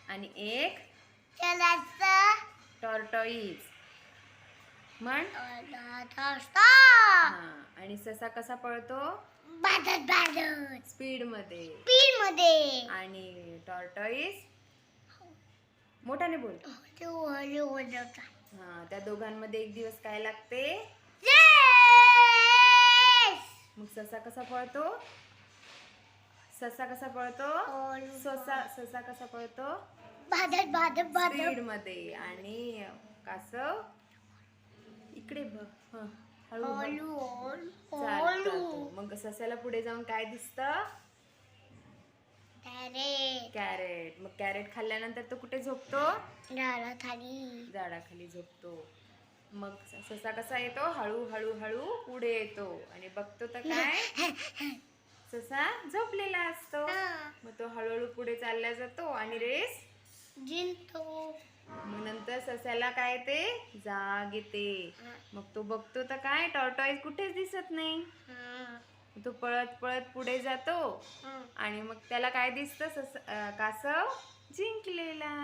आणि एक टॉर्टॉईज म्हण. आणि ससा कसा पळतो? स्पीड मध्ये. आणि टॉर्टॉईज मोठ्याने बोल. त्या दोघांमध्ये एक दिवस काय लागते? मग ससा कसा पळतो? ससा कसा पळतो? स्पीड मध्ये. आणि कासव इकडे बघ, हळू चालतो. मग सस्याला पुढे जाऊन काय दिसतं? कॅरेट. मग कॅरेट खाल्ल्यानंतर तो कुठे झोपतो? झाडाखाली झोपतो. मग ससा कसा येतो? हळू पुढे येतो आणि बघतो तर काय? ससा झोपलेला असतो. मग तो हळूहळू पुढे चालला जातो आणि रेस जिंकतो. मग नंतर सस्याला काय येते? जाग येते. मग तो बघतो तर काय? टॉर्टॉईज कुठेच दिसत नाही. तो पळत पुढे जातो आणि मग त्याला काय दिसतं? कासव जिंकलेला.